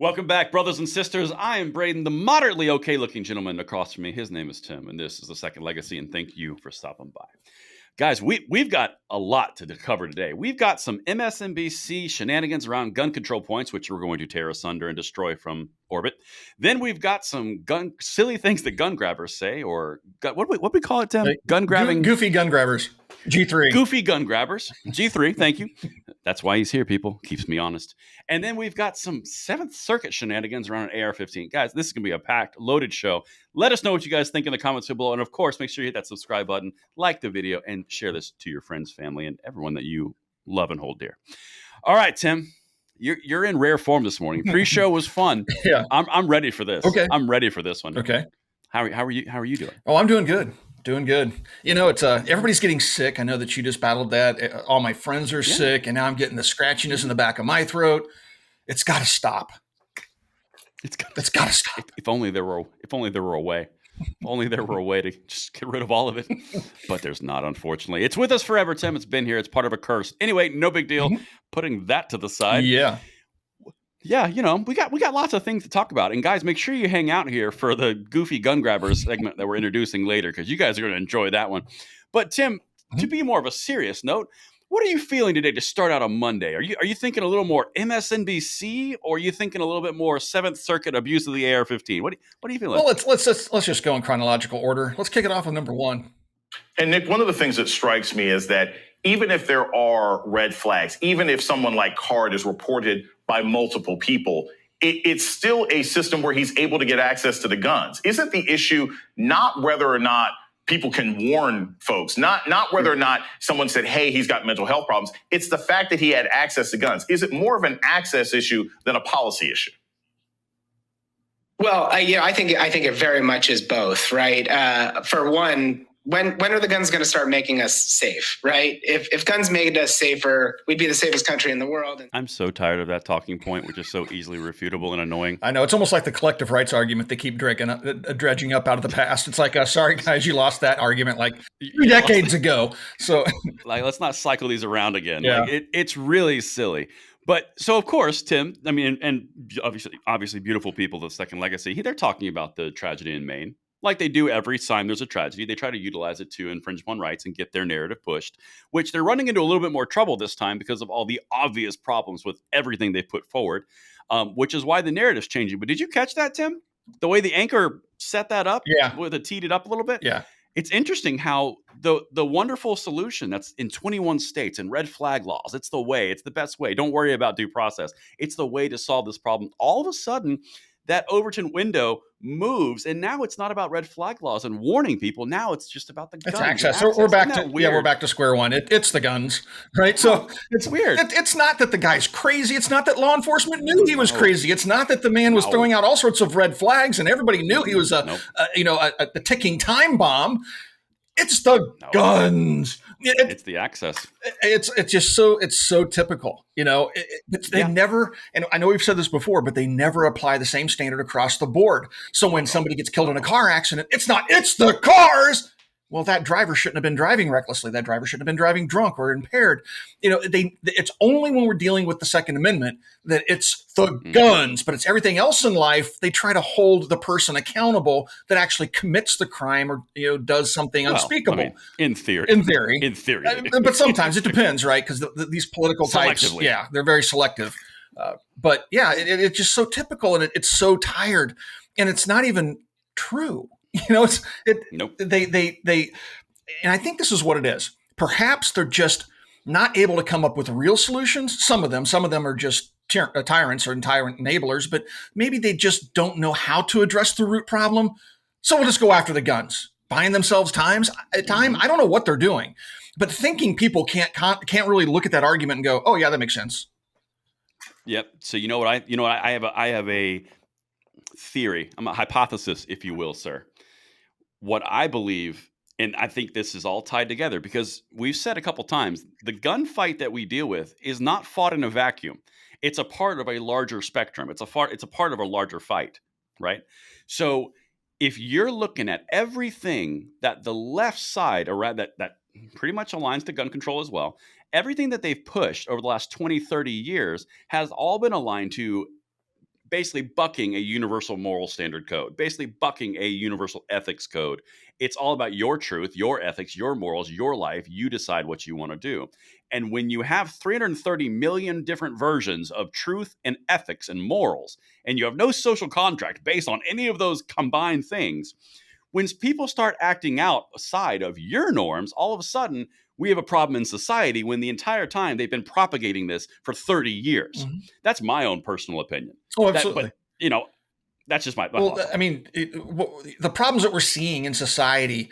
Welcome back, brothers and sisters. I am Braden, the moderately okay-looking gentleman across from me. His name is Tim, and this is The Second Legacy, and thank you for stopping by. Guys, we've got a lot to cover today. We've got some MSNBC shenanigans around gun control points, which we're going to tear asunder and destroy from orbit. Then we've got some silly things that gun grabbers say, or what do we call it, Tim? Gun grabbing, goofy gun grabbers. G3. Goofy gun grabbers. G3, thank you. That's why he's here, people. Keeps me honest. And then we've got some 7th Circuit shenanigans around an AR-15. Guys, this is going to be a packed, loaded show. Let us know what you guys think in the comments below. And of course, make sure you hit that subscribe button, like the video, and share this to your friends, family, and everyone that you love and hold dear. All right, Tim. You're in rare form this morning. Pre-show was fun. Yeah. I'm ready for this. Okay. I'm ready for this one. Okay. How are you doing? Oh, I'm doing good. Doing good. You know, it's everybody's getting sick. I know that you just battled that. All my friends are sick, and now I'm getting the scratchiness in the back of my throat. It's got to stop. It's got to stop. If only there were a way. If only there were a way to just get rid of all of it. But there's not, unfortunately. It's with us forever, Tim. It's been here. It's part of a curse. Anyway, no big deal. Mm-hmm. Putting that to the side. Yeah. Yeah, you know, we got lots of things to talk about. And guys, make sure you hang out here for the goofy gun grabbers segment that we're introducing later, because you guys are going to enjoy that one. But Tim, to be more of a serious note, what are you feeling today to start out on Monday? Are you thinking a little more MSNBC, or are you thinking a little bit more 7th Circuit abuse of the AR-15? What are you feeling? Well, let's just go in chronological order. Let's kick it off with number 1. And Nick, one of the things that strikes me is that even if there are red flags, even if someone like Card is reported by multiple people, it's still a system where he's able to get access to the guns. Isn't the issue not whether or not people can warn folks, not whether or not someone said, hey, he's got mental health problems. It's the fact that he had access to guns. Is it more of an access issue than a policy issue? Well, I think it very much is both, right? For one, when are the guns going to start making us safe, right? If guns made us safer, we'd be the safest country in the world. I'm so tired of that talking point, which is so easily refutable and annoying. I know. It's almost like the collective rights argument they keep dredging up out of the past. It's like, sorry, guys, you lost that argument like 3 decades ago. So, let's not cycle these around again. Yeah. It's really silly. But so, of course, Tim, I mean, and obviously beautiful people, the Second Legacy, they're talking about the tragedy in Maine. Like they do every time there's a tragedy, they try to utilize it to infringe upon rights and get their narrative pushed, which they're running into a little bit more trouble this time because of all the obvious problems with everything they put forward, which is why the narrative's changing. But did you catch that, Tim? The way the anchor set that up? Yeah. With it teed it up a little bit? Yeah. It's interesting how the wonderful solution that's in 21 states and red flag laws, it's the best way. Don't worry about due process. It's the way to solve this problem. All of a sudden, that Overton window moves, and now it's not about red flag laws and warning people. Now it's just about the guns. It's access. So we're back to square one. It's the guns, right? So it's weird. It's not that the guy's crazy. It's not that law enforcement knew he was crazy. It's not that the man was throwing out all sorts of red flags and everybody knew he was a ticking time bomb. It's the guns. It's the access. It's just so typical. You know, they never, and I know we've said this before, but they never apply the same standard across the board. So when somebody gets killed in a car accident, it's the cars. Well, that driver shouldn't have been driving recklessly. That driver shouldn't have been driving drunk or impaired. You know, it's only when we're dealing with the Second Amendment that it's the guns, but it's everything else in life. They try to hold the person accountable that actually commits the crime or, does something unspeakable. I mean, in theory. But sometimes it depends, right? Because these political types, they're very selective. But yeah, it's just so typical, and it's so tired, and it's not even true. Nope. They, and I think this is what it is. Perhaps they're just not able to come up with real solutions. Some of them are just tyrants or tyrant enablers, but maybe they just don't know how to address the root problem. So we'll just go after the guns, buying themselves time. I don't know what they're doing, but thinking people can't really look at that argument and go, oh yeah, that makes sense. Yep. So I have a theory. I'm a hypothesis, if you will, sir. What I believe, and I think this is all tied together because we've said a couple times, the gunfight that we deal with is not fought in a vacuum. It's a part of a larger spectrum. It's a part of a larger fight, right? So if you're looking at everything that the left side around that pretty much aligns to gun control as well, everything that they've pushed over the last 20, 30 years has all been aligned to basically bucking a universal moral standard code, basically bucking a universal ethics code. It's all about your truth, your ethics, your morals, your life. You decide what you want to do. And when you have 330 million different versions of truth and ethics and morals, and you have no social contract based on any of those combined things, when people start acting outside of your norms, all of a sudden we have a problem in society when the entire time they've been propagating this for 30 years. Mm-hmm. That's my own personal opinion. Oh, absolutely. But, that's just my well, I mean, the problems that we're seeing in society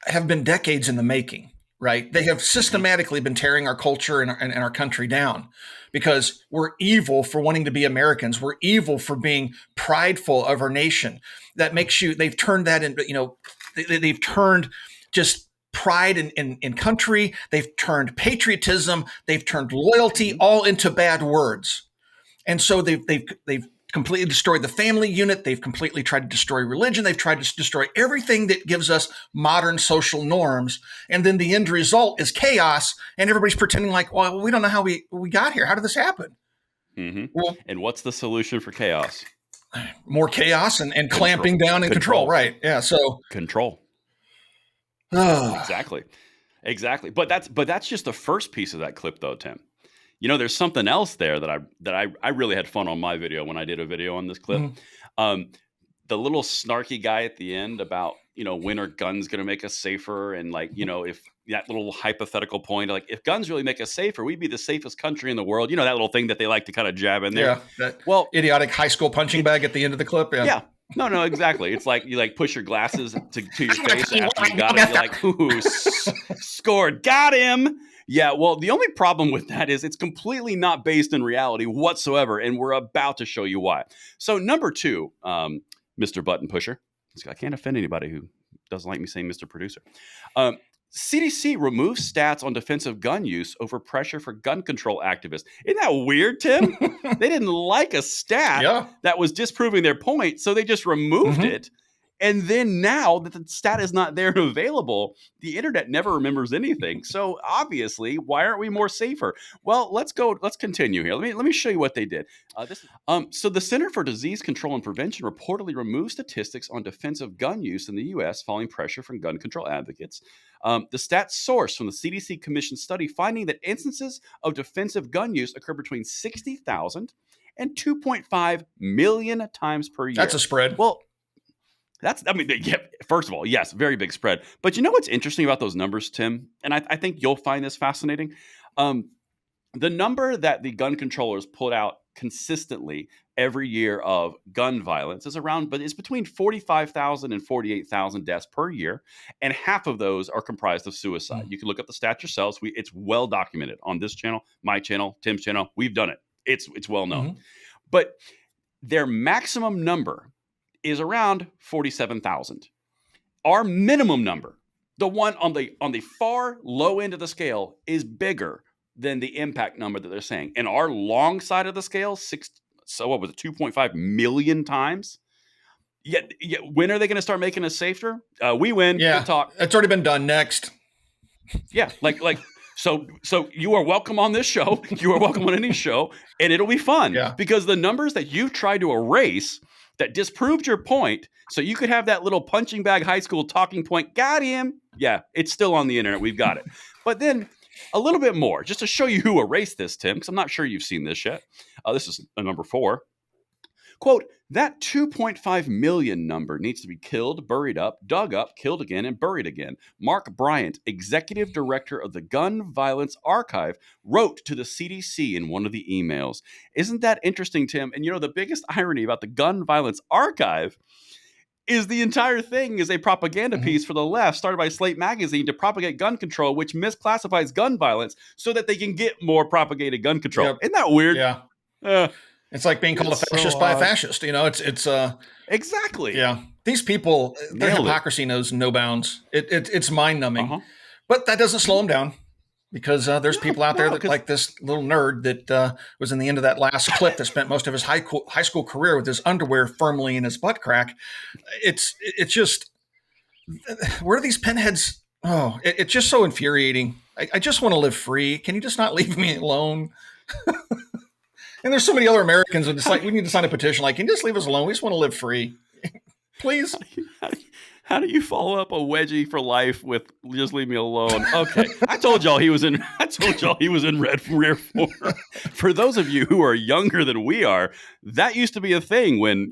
have been decades in the making, right? They have systematically been tearing our culture and our country down because we're evil for wanting to be Americans. We're evil for being prideful of our nation. That makes they've turned that into, they've turned just pride in country. They've turned patriotism. They've turned loyalty all into bad words. And so they've completely destroyed the family unit. They've completely tried to destroy religion. They've tried to destroy everything that gives us modern social norms. And then the end result is chaos. And everybody's pretending like, well, we don't know how we got here. How did this happen? Mm-hmm. Well, and what's the solution for chaos? More chaos and clamping down and control. Right. Yeah. So control. Exactly. But that's just the first piece of that clip, though, Tim. There's something else there that I really had fun on my video when I did a video on this clip. Mm-hmm. The little snarky guy at the end about, when are guns going to make us safer? And if that little hypothetical point, like if guns really make us safer, we'd be the safest country in the world. That little thing that they like to kind of jab in there. Yeah. That idiotic high school punching bag at the end of the clip. Yeah. Yeah. No, exactly. It's like you push your glasses to your face after you got it. You're like, ooh, scored, got him. Yeah, well, the only problem with that is it's completely not based in reality whatsoever, and we're about to show you why. So number 2, Mr. Button Pusher. I can't offend anybody who doesn't like me saying Mr. Producer. CDC removes stats on defensive gun use over pressure for gun control activists. Isn't that weird, Tim? They didn't like a stat that was disproving their point, so they just removed it. And then now that the stat is not there and available, the internet never remembers anything. So obviously, why aren't we more safer? Well, let's continue here. Let me show you what they did. So the Center for Disease Control and Prevention reportedly removed statistics on defensive gun use in the U.S. following pressure from gun control advocates. The stats source from the CDC Commission study finding that instances of defensive gun use occur between 60,000 and 2.5 million times per year. That's a spread. Well, first of all, yes, very big spread. But you know what's interesting about those numbers, Tim? And I think you'll find this fascinating. The number that the gun controllers put out consistently every year of gun violence is between 45,000 and 48,000 deaths per year. And half of those are comprised of suicide. You can look up the stats yourselves. It's well documented on this channel, my channel, Tim's channel. We've done it. It's well known. But their maximum number is around 47,000. Our minimum number, the one on the far low end of the scale, is bigger than the impact number that they're saying. And our long side of the scale, 2.5 million times? Yet when are they going to start making us safer? We win. Yeah, good talk. It's already been done. Next. Yeah, So you are welcome on this show. You are welcome on any show, and it'll be fun. Yeah. Because the numbers that you've tried to erase that disproved your point, so you could have that little punching bag high school talking point, got him. Yeah, it's still on the internet. We've got it. But then a little bit more, just to show you who erased this, Tim, because I'm not sure you've seen this yet. This is number 4. Quote, that 2.5 million number needs to be killed, buried up, dug up, killed again, and buried again. Mark Bryant, executive director of the Gun Violence Archive, wrote to the CDC in one of the emails. Isn't that interesting, Tim? And the biggest irony about the Gun Violence Archive is the entire thing is a propaganda piece for the left started by Slate Magazine to propagate gun control, which misclassifies gun violence so that they can get more propagated gun control. Yep. Isn't that weird? Yeah. It's like being called a fascist by a fascist. It's exactly. Yeah. These people, their hypocrisy knows no bounds. It's mind numbing, but that doesn't slow them down because there's people out there that like this little nerd that was in the end of that last clip that spent most of his high school career with his underwear firmly in his butt crack. It's just, where are these pinheads? Oh, it's just so infuriating. I just want to live free. Can you just not leave me alone? And there's so many other Americans that it's like, we need to sign a petition. Like, can you just leave us alone? We just want to live free. Please. How do you follow up a wedgie for life with just leave me alone? Okay, I told y'all he was in red rear form. For those of you who are younger than we are, that used to be a thing when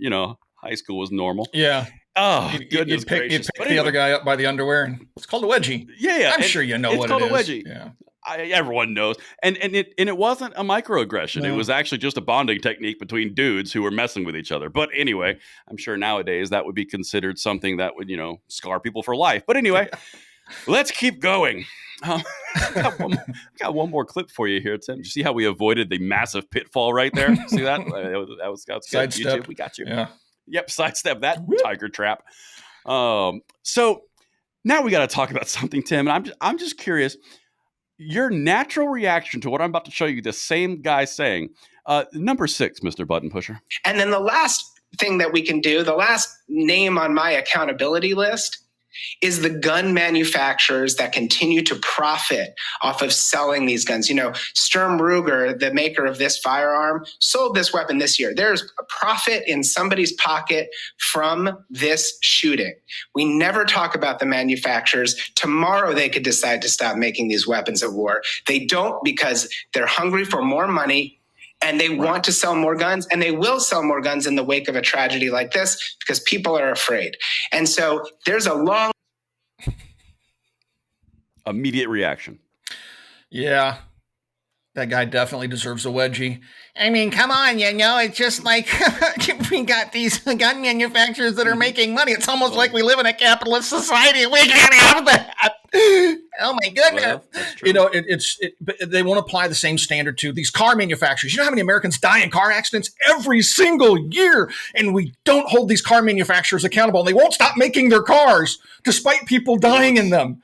high school was normal. Yeah. Oh, You'd pick gracious. the other guy up by the underwear, and it's called a wedgie. Yeah. I'm sure you know what it is. It's called a wedgie. Yeah. Everyone knows, and it wasn't a microaggression. No. It was actually just a bonding technique between dudes who were messing with each other. But anyway, I'm sure nowadays that would be considered something that would scar people for life. But anyway, let's keep going. Got one more clip for you here, Tim. You see how we avoided the massive pitfall right there? See that? That was good. Sidestep. We got you. Yeah. Yep, sidestep that tiger trap. So now we got to talk about something, Tim. And I'm just curious. Your natural reaction to what I'm about to show you, the same guy saying, number 6, Mr. Button Pusher. And then the last thing that we can do, the last name on my accountability list, is the gun manufacturers that continue to profit off of selling these guns. Sturm Ruger, the maker of this firearm, sold this weapon this year. There's a profit in somebody's pocket from this shooting. We never talk about the manufacturers. Tomorrow they could decide to stop making these weapons of war. They don't, because they're hungry for more money and they want to sell more guns, and they will sell more guns in the wake of a tragedy like this because people are afraid. And so there's a long immediate reaction. Yeah. That guy definitely deserves a wedgie. I mean, come on, it's just like we got these gun manufacturers that are making money. It's almost like we live in a capitalist society. We can't have that. Oh my goodness. Well, that's true. But they won't apply the same standard to these car manufacturers. You know how many Americans die in car accidents every single year? And we don't hold these car manufacturers accountable. And they won't stop making their cars despite people dying in them.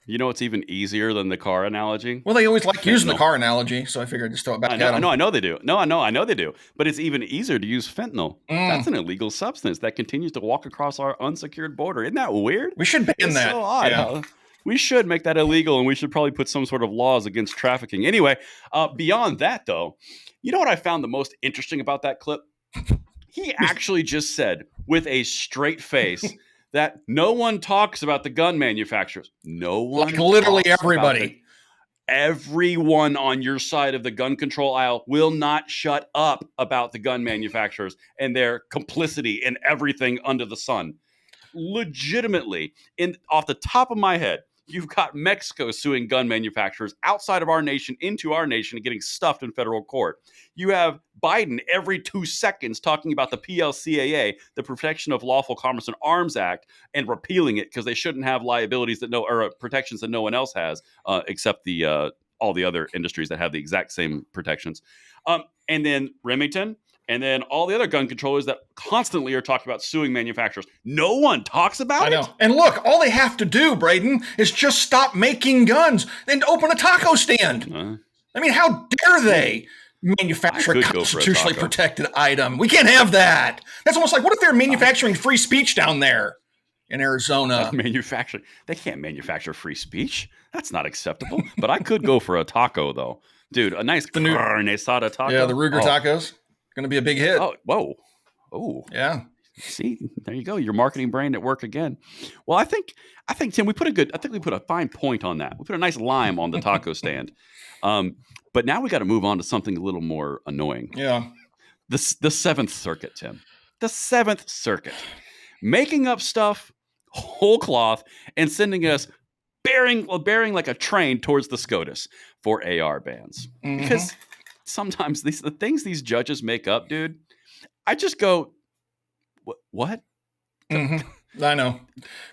You know what's even easier than the car analogy? Well, they always like using the car analogy, so I figured I'd just throw it back at them. I know they do. I know they do. But it's even easier to use fentanyl. That's an illegal substance that continues to walk across our unsecured border. Isn't that weird? We should ban that. So odd. Yeah. We should make that illegal, and we should probably put some sort of laws against trafficking. Anyway, beyond that, though, you know what I found the most interesting about that clip? He actually just said, with a straight face, that no one talks about the gun manufacturers. No one. Like literally everybody. Everyone on your side of the gun control aisle will not shut up about the gun manufacturers and their complicity in everything under the sun. Legitimately, off the top of my head, you've got Mexico suing gun manufacturers outside of our nation into our nation and getting stuffed in federal court. You have Biden every 2 seconds talking about the PLCAA, the Protection of Lawful Commerce and Arms Act, and repealing it because they shouldn't have liabilities or protections that no one else has, except all the other industries that have the exact same protections. And then Remington. And then all the other gun controllers that constantly are talking about suing manufacturers. No one talks about it. I know. And look, all they have to do, Braden, is just stop making guns and open a taco stand. I mean, how dare they manufacture a constitutionally protected item? We can't have that. That's almost like, what if they're manufacturing free speech down there in Arizona? Manufacturing. They can't manufacture free speech. That's not acceptable. But I could go for a taco, though. Dude, a nice carne asada taco. Yeah, the Ruger tacos. Going to be a big hit. Oh, whoa. Oh. Yeah. See, there you go. Your marketing brain at work again. Well, I think Tim, we put a fine point on that. We put a nice lime on the taco stand. But now we got to move on to something a little more annoying. Yeah. The Seventh Circuit, Tim. The Seventh Circuit. Making up stuff whole cloth and sending us bearing like a train towards the SCOTUS for AR bans. Mm-hmm. Because sometimes the things these judges make up, dude, I just go, what? Mm-hmm. I know.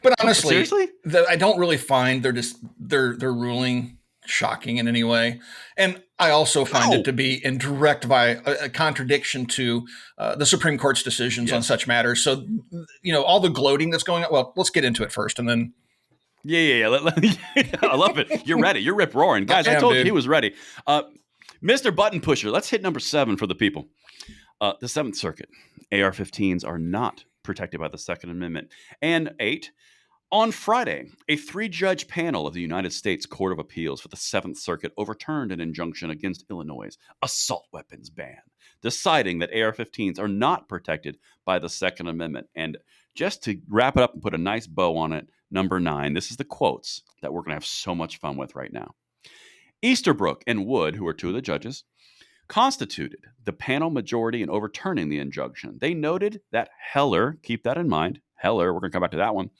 But honestly, seriously? I don't really find their ruling shocking in any way. And I also find it to be in direct a contradiction to the Supreme Court's decisions on such matters. So, all the gloating that's going on. Well, let's get into it first and then. Yeah. I love it. You're ready. You're rip roaring. Guys, I told you he was ready. Mr. Button Pusher, let's hit number 7 for the people. The Seventh Circuit. AR-15s are not protected by the Second Amendment. And 8, On Friday, a 3-judge panel of the United States Court of Appeals for the Seventh Circuit overturned an injunction against Illinois' assault weapons ban, deciding that AR-15s are not protected by the Second Amendment. And just to wrap it up and put a nice bow on it, number 9, this is the quotes that we're going to have so much fun with right now. Easterbrook and Wood, who are 2 of the judges, constituted the panel majority in overturning the injunction. They noted that Heller, keep that in mind, Heller, we're going to come back to that one,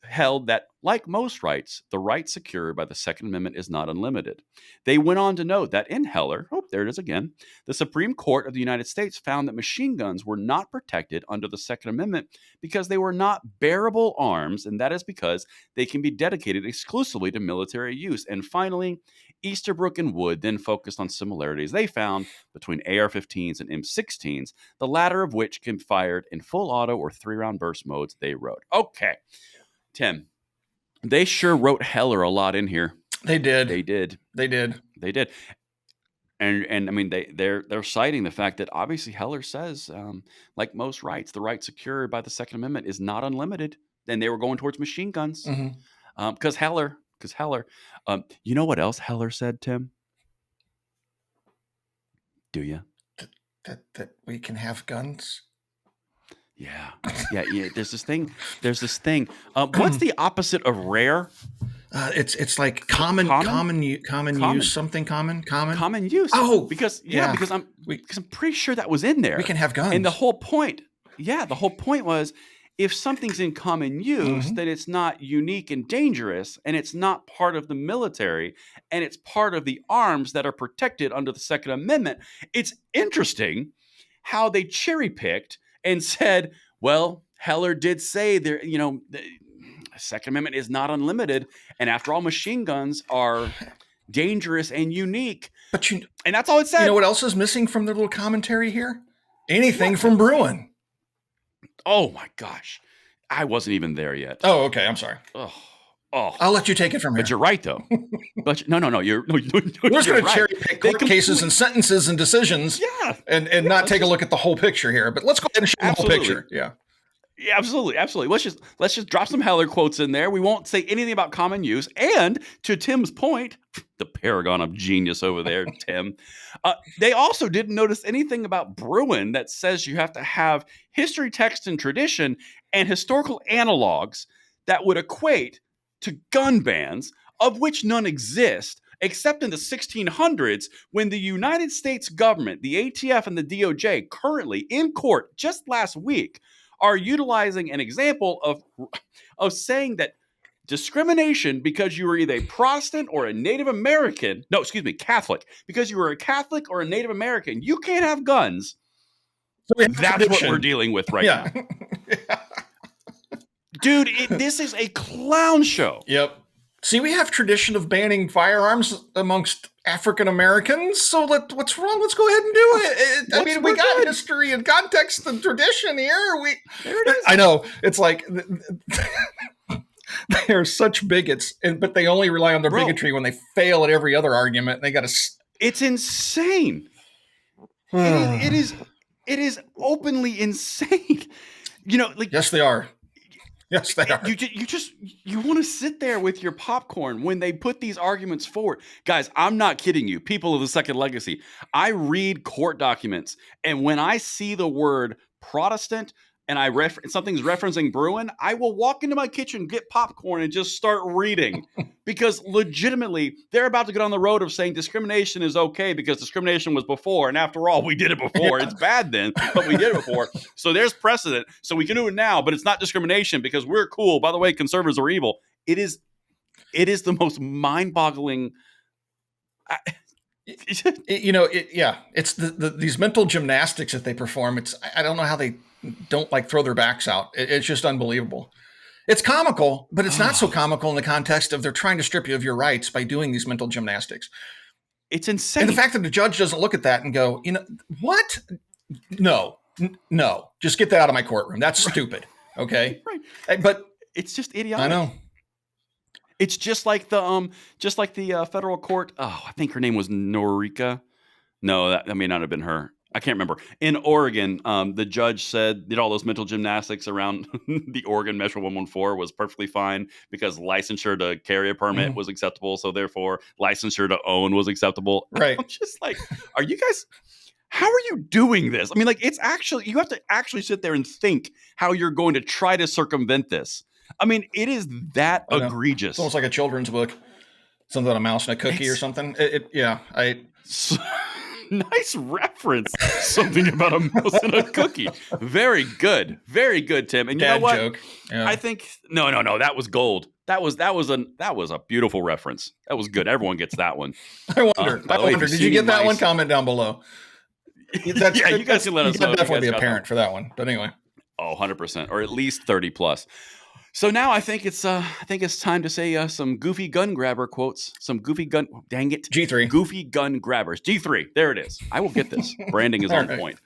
held that, like most rights, the right secured by the Second Amendment is not unlimited. They went on to note that in Heller, there it is again, the Supreme Court of the United States found that machine guns were not protected under the Second Amendment because they were not bearable arms, and that is because they can be dedicated exclusively to military use. And finally, Easterbrook and Wood then focused on similarities they found between AR-15s and M16s, the latter of which can be fired in full auto or 3-round burst modes, they wrote. Okay. Tim, they sure wrote Heller a lot in here. They did. They did. They did. They did. And I mean, they're citing the fact that obviously Heller says, like most rights, the right secured by the Second Amendment is not unlimited. And they were going towards machine guns. Because Heller, you know what else Heller said, Tim? Do you? That we can have guns? Yeah. There's this thing. What's the opposite of rare? It's like common use, something common use. Oh, because I'm pretty sure that was in there. We can have guns. And the whole point was, if something's in common use, then it's not unique and dangerous, and it's not part of the military, and it's part of the arms that are protected under the Second Amendment. It's interesting how they cherry picked and said, well, Heller did say there, the Second Amendment is not unlimited. And after all, machine guns are dangerous and unique. And that's all it said. You know what else is missing from their little commentary here? Anything from Bruin. Oh my gosh. I wasn't even there yet. Oh, okay. I'm sorry. Oh. I'll let you take it from here. But you're right, though. But no. We're just going to cherry pick court cases and sentences and decisions, and not take a look at the whole picture here. But let's go ahead and show the whole picture. Yeah, absolutely. Let's just drop some Heller quotes in there. We won't say anything about common use. And to Tim's point, the paragon of genius over there, Tim. They also didn't notice anything about Bruin that says you have to have history, text, and tradition, and historical analogs that would equate to gun bans, of which none exist, except in the 1600s, when the United States government, the ATF and the DOJ, currently in court just last week, are utilizing an example of saying that discrimination because you were either a Protestant or a Native American, Catholic, because you were a Catholic or a Native American, you can't have guns. So that's what we're dealing with right now. Dude, this is a clown show. Yep. See, we have tradition of banning firearms amongst African Americans. So what's wrong? Let's go ahead and do it. We got history and context and tradition here. There it is. I know. It's like they are such bigots, but they only rely on their bigotry when they fail at every other argument. They got to. It's insane. It is openly insane. Yes, they are. Yes, they are. You want to sit there with your popcorn when they put these arguments forward. Guys, I'm not kidding you. People of the Second Legacy, I read court documents, and when I see the word Protestant and something's referencing Bruin, I will walk into my kitchen, get popcorn, and just start reading. Because legitimately, they're about to get on the road of saying discrimination is okay because discrimination was before. And after all, we did it before. It's bad then, but we did it before. So there's precedent. So we can do it now, but it's not discrimination because we're cool. By the way, conservatives are evil. It is the most mind-boggling. It's these mental gymnastics that they perform. I don't know how they don't throw their backs out. It's just unbelievable. It's comical, but it's not so comical in the context of they're trying to strip you of your rights by doing these mental gymnastics. It's insane. And the fact that the judge doesn't look at that and go, what? No, just get that out of my courtroom. That's stupid. Okay. Right. But it's just idiotic. I know. It's just like the federal court. Oh, I think her name was Norika. No, that may not have been her. I can't remember. In Oregon, the judge did all those mental gymnastics around the Oregon Measure 114 was perfectly fine because licensure to carry a permit was acceptable. So therefore, licensure to own was acceptable. Right. I'm just like, are you guys, how are you doing this? I mean, like, it's actually, you have to actually sit there and think how you're going to try to circumvent this. I mean, it is that egregious. It's almost like a children's book. Something about a mouse and a cookie or something. Nice reference. Something about a mouse and a cookie. Very good, Tim. And you know what? Joke. Yeah. I think no. That was gold. That was a beautiful reference. That was good. Everyone gets that one. I wonder. Did you get that one? Comment down below. You guys can let us know. Definitely be a parent for that one. But anyway. Oh, 100%, or at least 30 plus. So now I think it's time to say some goofy gun grabber quotes. Some goofy gun. Dang it. G3. Goofy gun grabbers. G3. There it is. I will get this. Branding is on point.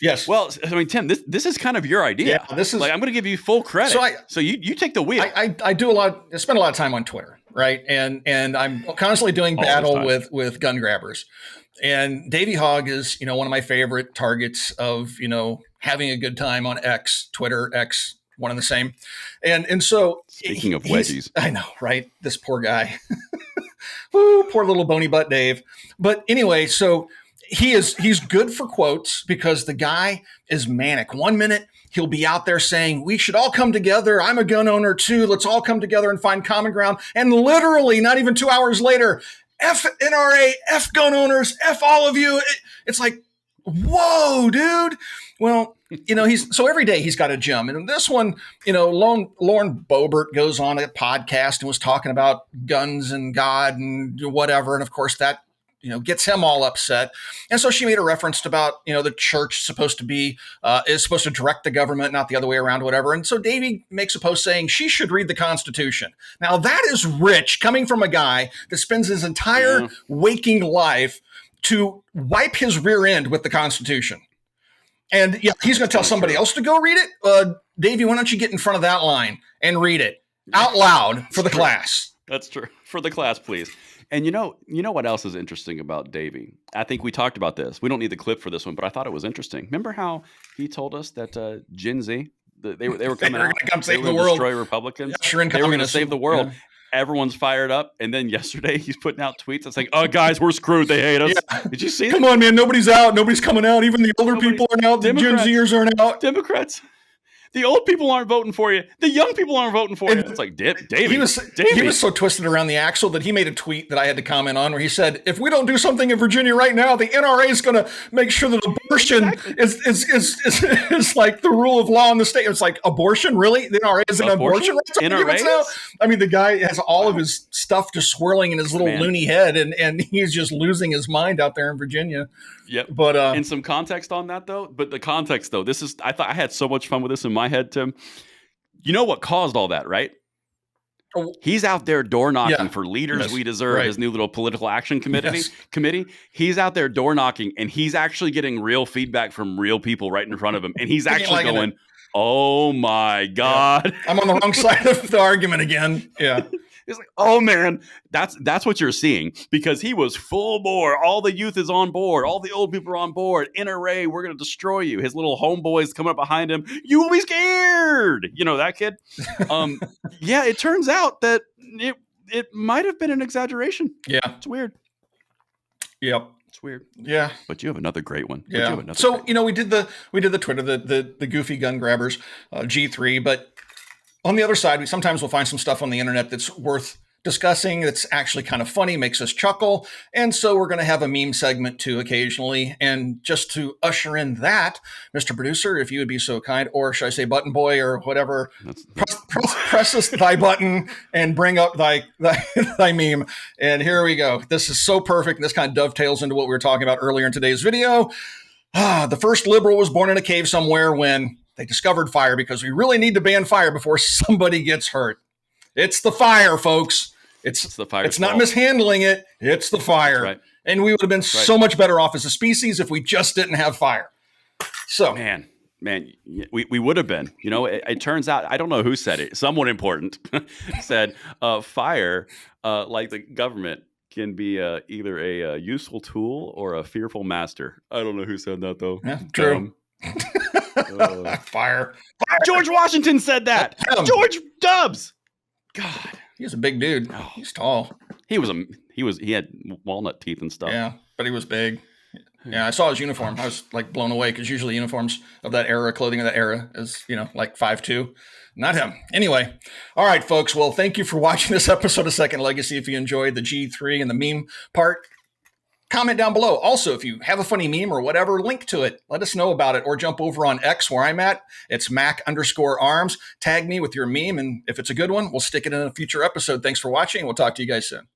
Yes. Well, I mean, Tim, this is kind of your idea. Yeah, this is like, I'm going to give you full credit. So you take the wheel. I do I spend a lot of time on Twitter, right? And I'm constantly doing battle with gun grabbers. And Davey Hogg is, one of my favorite targets of, having a good time on X, Twitter, X, one and the same. And so speaking of wedgies, I know, right? This poor guy. Woo, poor little bony butt Dave. But anyway, so he's good for quotes because the guy is manic. 1 minute he'll be out there saying, we should all come together. I'm a gun owner too. Let's all come together and find common ground. And literally not even 2 hours later, F NRA, F gun owners, F all of you. It's like, whoa, dude. Well, so every day he's got a gem. And in this one, Lauren Boebert goes on a podcast and was talking about guns and God and whatever. And of course that, gets him all upset. And so she made a reference about, the church is supposed to direct the government, not the other way around, whatever. And so Davey makes a post saying she should read the Constitution. Now that is rich coming from a guy that spends his entire waking life to wipe his rear end with the Constitution. And he's going to tell somebody else to go read it. Davey, why don't you get in front of that line and read it out loud for the class? That's true. For the class, please. And you know what else is interesting about Davey? I think we talked about this. We don't need the clip for this one, but I thought it was interesting. Remember how he told us that Gen Z, they were coming out, they were going to destroy Republicans. Yeah, they were going to save the world. Yeah. Everyone's fired up. And then yesterday he's putting out tweets that's like, oh, guys, we're screwed. They hate us. Yeah. Did you see that? Come on, man. Nobody's out. Nobody's coming out. Even the older people aren't out. The Gen Zers aren't out. Democrats. The old people aren't voting for you. The young people aren't voting for you. It's like, Davey. He was so twisted around the axle that he made a tweet that I had to comment on where he said, if we don't do something in Virginia right now, the NRA is going to make sure that abortion is like the rule of law in the state. It's like, abortion? Really? The NRA is an abortion rights now? I mean, the guy has all of his stuff just swirling in his little loony head, and he's just losing his mind out there in Virginia. Yep. But in some context on that though, I thought I had so much fun with this in my head, Tim. You know what caused all that, right? He's out there door knocking for Leaders We Deserve, his new little political action committee. He's out there door knocking, and he's actually getting real feedback from real people right in front of him. And he's actually going, oh my God. Yeah. I'm on the wrong side of the argument again. Yeah. It's like, oh man, that's what you're seeing, because he was full bore. All the youth is on board. All the old people are on board. NRA, we're going to destroy you. His little homeboys coming up behind him. You will be scared. You know that kid? Yeah, it turns out that it might have been an exaggeration. Yeah. It's weird. Yep. It's weird. Yeah. But you have another great one. Yeah. So, we did the Twitter, the goofy gun grabbers, G3, but on the other side, we sometimes will find some stuff on the internet that's worth discussing, that's actually kind of funny, makes us chuckle. And so we're going to have a meme segment too occasionally. And just to usher in that, Mr. Producer, if you would be so kind, or should I say button boy or whatever, press this thy button and bring up thy meme. And here we go. This is so perfect. This kind of dovetails into what we were talking about earlier in today's video. The first liberal was born in a cave somewhere when they discovered fire, because we really need to ban fire before somebody gets hurt. It's the fire, folks. It's the fire. It's not mishandling it. It's the fire. Right. And we would have been so much better off as a species if we just didn't have fire. So, man, we would have been. It turns out, I don't know who said it. Someone important said fire, like the government, can be either a useful tool or a fearful master. I don't know who said that though. Yeah, true. Fire. George Washington said that. George Dubs. God, he's a big dude. Oh. He's tall. He had walnut teeth and stuff. Yeah, but he was big. Yeah, I saw his uniform. I was like blown away because usually uniforms of that era, clothing of that era, is like 5'2". Not him. Anyway, all right, folks. Well, thank you for watching this episode of Second Legacy. If you enjoyed the G3 and the meme part, comment down below. Also, if you have a funny meme or whatever, link to it. Let us know about it, or jump over on X where I'm at. It's Mac_arms. Tag me with your meme, and if it's a good one, we'll stick it in a future episode. Thanks for watching. We'll talk to you guys soon.